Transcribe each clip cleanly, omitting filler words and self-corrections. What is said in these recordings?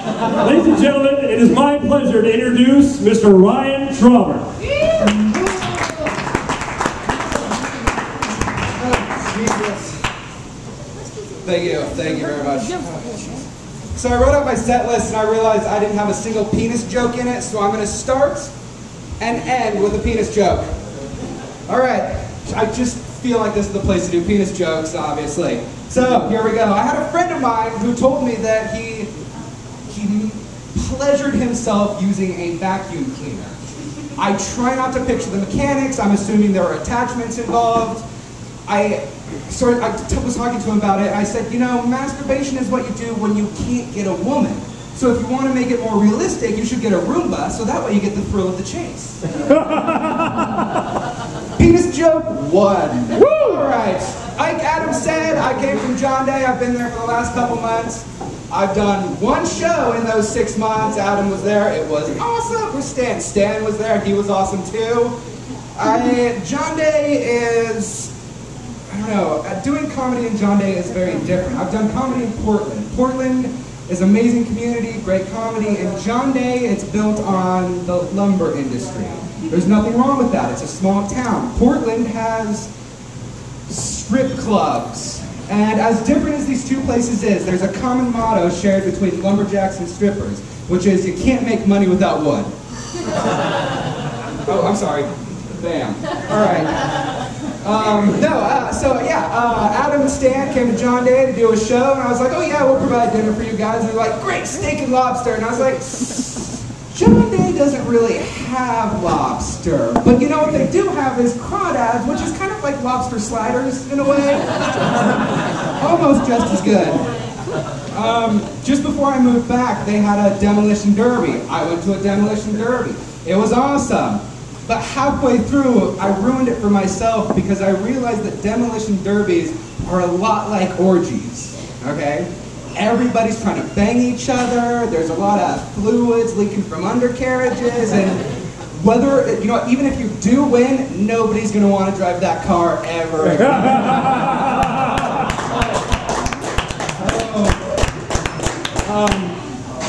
Ladies and gentlemen, it is my pleasure to introduce Mr. Ryan Traughber. Thank you very much. So I wrote out my set list and I realized I didn't have a single penis joke in it, so I'm going to start and end with a penis joke. Alright, I just feel like this is the place to do penis jokes, obviously. So, here we go. I had a friend of mine who told me that he pleasured himself using a vacuum cleaner. I try not to picture the mechanics. I'm assuming there were attachments involved. I was talking to him about it. I said, you know, masturbation is what you do when you can't get a woman. So if you want to make it more realistic, you should get a Roomba, so that way you get the thrill of the chase. Penis joke 1. Woo! Alright, like Adam said, I came from John Day. I've been there for the last couple months. I've done 1 show in those 6 months. Adam was there. It was awesome. Where's Stan? Stan was there. He was awesome too. John Day is, I don't know, doing comedy in John Day is very different. I've done comedy in Portland. Portland is an amazing community, great comedy. In John Day, it's built on the lumber industry. There's nothing wrong with that. It's a small town. Portland has strip clubs. And as different as these two places is, there's a common motto shared between lumberjacks and strippers, which is you can't make money without wood. Oh, I'm sorry. Bam. All right. Adam and Stan came to John Day to do a show, and I was like, oh yeah, we'll provide dinner for you guys. And they're like, great, steak and lobster. And I was like, John Day doesn't really have lobster, but you know what they do have is crawdads, which is kind of like lobster sliders in a way. Almost just as good. Just before I moved back, they had a demolition derby. I went to a demolition derby. It was awesome. But halfway through, I ruined it for myself because I realized that demolition derbies are a lot like orgies, okay? Everybody's trying to bang each other, there's a lot of fluids leaking from undercarriages, and whether, you know, even if you do win, nobody's gonna want to drive that car ever again.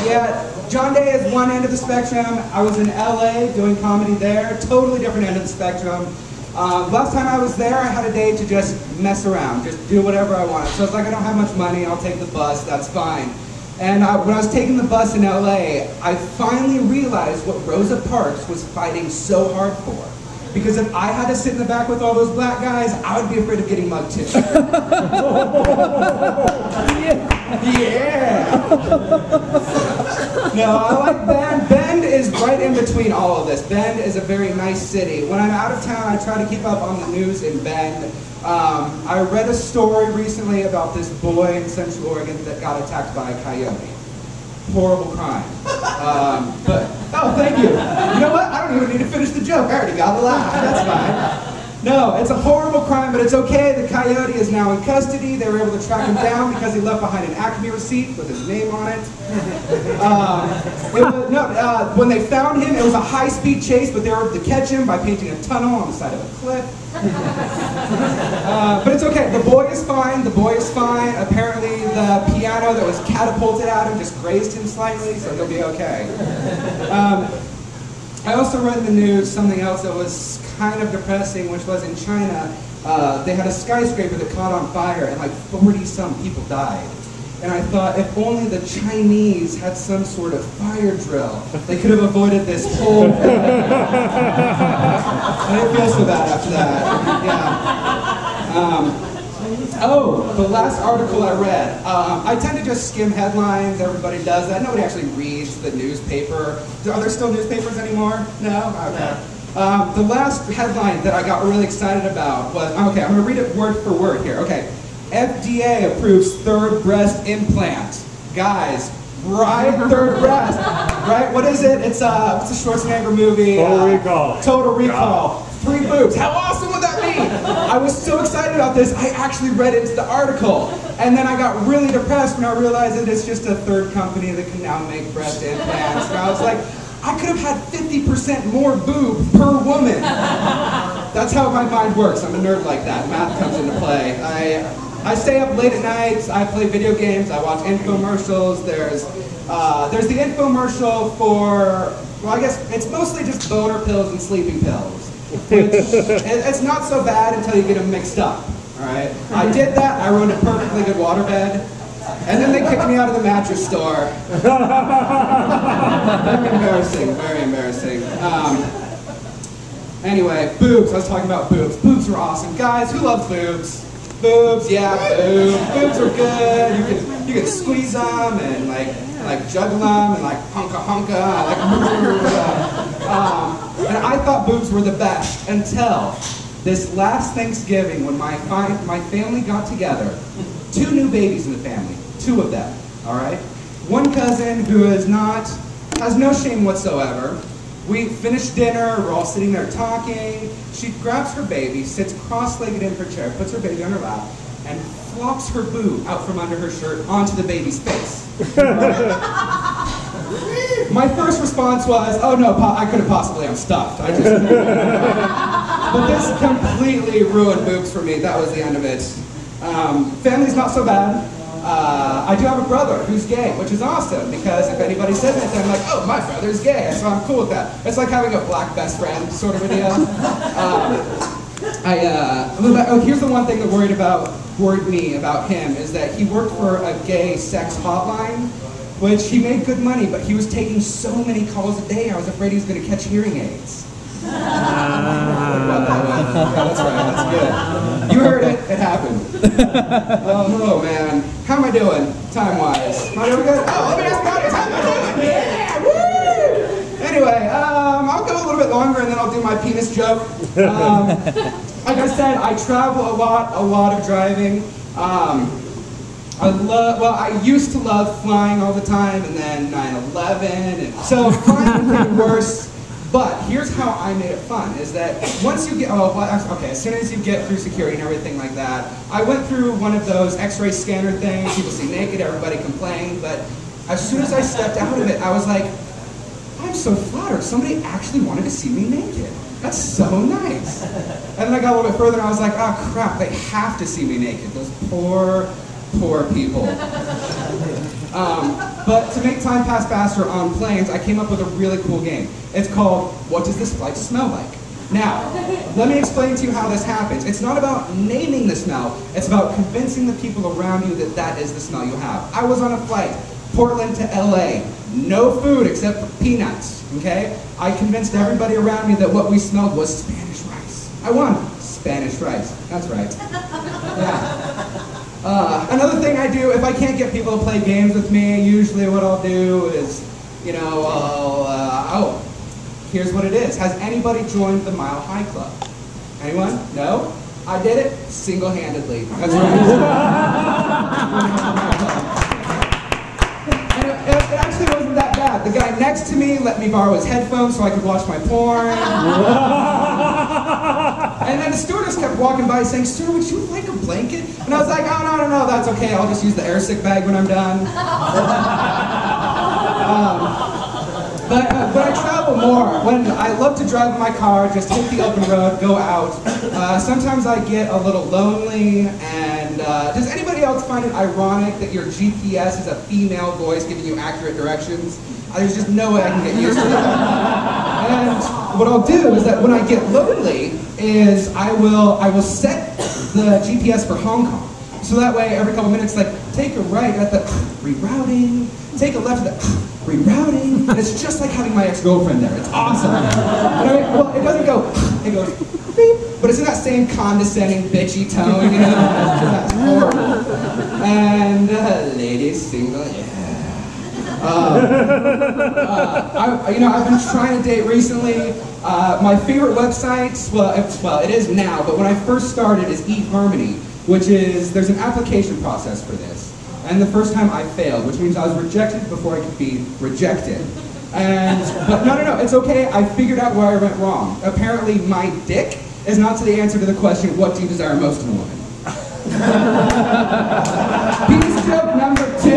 Yeah, John Day is one end of the spectrum. I was in LA doing comedy there, totally different end of the spectrum. Last time I was there, I had a day to just mess around, just do whatever I wanted. So I was like, I don't have much money, I'll take the bus, that's fine. And when I was taking the bus in LA, I finally realized what Rosa Parks was fighting so hard for. Because if I had to sit in the back with all those black guys, I would be afraid of getting mugged too. Yeah! No, I like Bend. Bend is right in between all of this. Bend is a very nice city. When I'm out of town, I try to keep up on the news in Bend. I read a story recently about this boy in Central Oregon that got attacked by a coyote. Horrible crime. Oh, thank you. You know what? I don't even need to finish the joke. I already got a laugh. That's fine. No, it's a horrible crime, but it's okay. The coyote is now in custody. They were able to track him down because he left behind an Acme receipt with his name on it. When they found him, it was a high-speed chase, but they were able to catch him by painting a tunnel on the side of a cliff. But it's okay. The boy is fine. The boy is fine. Apparently, the piano that was catapulted at him just grazed him slightly, so he'll be okay. I also read in the news something else that was kind of depressing, which was in China, they had a skyscraper that caught on fire and like 40-some people died. And I thought, if only the Chinese had some sort of fire drill, they could have avoided this whole thing. I didn't feel so bad after that. Yeah. Oh, the last article I read. I tend to just skim headlines. Everybody does that. Nobody actually reads the newspaper. Are there still newspapers anymore? No? Okay. The last headline that I got really excited about was, okay, I'm going to read it word for word here. Okay. FDA approves third breast implant. Guys, right? Third breast. Right? What is it? It's what's the Schwarzenegger movie? Total Recall. Total Recall. 3 boobs. How awesome would that be? I was so excited about this, I actually read into the article. And then I got really depressed when I realized that it's just a third company that can now make breast implants. And I was like, I could have had 50% more boob per woman. That's how my mind works. I'm a nerd like that. Math comes into play. I stay up late at nights, I play video games, I watch infomercials, there's There's the infomercial for, well, I guess it's mostly just boner pills and sleeping pills. Which, it's not so bad until you get them mixed up, all right? I did that, I ruined a perfectly good waterbed, and then they kicked me out of the mattress store. Very embarrassing, very embarrassing. Anyway, boobs, I was talking about boobs. Boobs are awesome. Guys, who loves boobs? Boobs, yeah, boobs. Boobs are good. You can squeeze them and like juggle them and like honka honka. And I thought boobs were the best until this last Thanksgiving when my family got together. 2 new babies in the family, 2 of them. All right. One cousin who has no shame whatsoever. We finished dinner, we're all sitting there talking. She grabs her baby, sits cross-legged in her chair, puts her baby on her lap, and flops her boob out from under her shirt onto the baby's face. My first response was, oh no, I couldn't possibly, I'm stuffed. But this completely ruined boobs for me, that was the end of it. Family's not so bad. I do have a brother who's gay, which is awesome, because if anybody says anything, I'm like, oh, my brother's gay, so I'm cool with that. It's like having a black best friend sort of a deal. Here's the one thing that worried me about him, is that he worked for a gay sex hotline, which he made good money, but he was taking so many calls a day, I was afraid he was going to catch hearing aids. That's right, that's good. You heard it, it happened. Oh man, how am I doing, time-wise? Am I doing good? Oh, let me ask you, how am I doing? Yeah, woo! Anyway, I'll go a little bit longer and then I'll do my penis joke. Like I said, I travel a lot of driving. I used to love flying all the time, and then 9/11, and so flying became worse. But here's how I made it fun, is that once you get, as soon as you get through security and everything like that, I went through one of those x-ray scanner things, people see naked, everybody complained, but as soon as I stepped out of it, I was like, I'm so flattered, somebody actually wanted to see me naked. That's so nice. And then I got a little bit further and I was like, oh crap, they have to see me naked, those poor people. But to make time pass faster on planes, I came up with a really cool game. It's called, What Does This Flight Smell Like? Now, let me explain to you how this happens. It's not about naming the smell, it's about convincing the people around you that that is the smell you have. I was on a flight, Portland to LA, no food except for peanuts, okay? I convinced everybody around me that what we smelled was Spanish rice. I won, Spanish rice, that's right. Yeah. Another thing I do, if I can't get people to play games with me, usually what I'll do is, here's what it is. Has anybody joined the Mile High Club? Anyone? No? I did it single-handedly. That's right. And it actually wasn't that bad. The guy next to me let me borrow his headphones so I could watch my porn. And then the stewardess kept walking by saying, sir, would you like a blanket? And I was like, oh, no, that's okay. I'll just use the airsick bag when I'm done. But I travel more. I love to drive in my car, just hit the open road, go out. Sometimes I get a little lonely, and does anybody else find it ironic that your GPS is a female voice giving you accurate directions? There's just no way I can get used to that. And what I'll do is that when I get lonely, is I will set the GPS for Hong Kong. So that way, every couple minutes, like, take a right at the rerouting, take a left at the rerouting, and it's just like having my ex-girlfriend there. It's awesome. Well, it doesn't go, it goes beep, but it's in that same condescending, bitchy tone, you know? That's horrible. And ladies single, yeah. I've been trying to date recently. My favorite website, well, it is now, but when I first started is eHarmony, which is, there's an application process for this. And the first time I failed, which means I was rejected before I could be rejected. But no, it's okay, I figured out where I went wrong. Apparently my dick is not the answer to the question, what do you desire most in a woman? Penis joke number 2.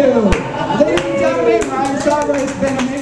Ladies and gentlemen, Ryan Traughber, it's been amazing.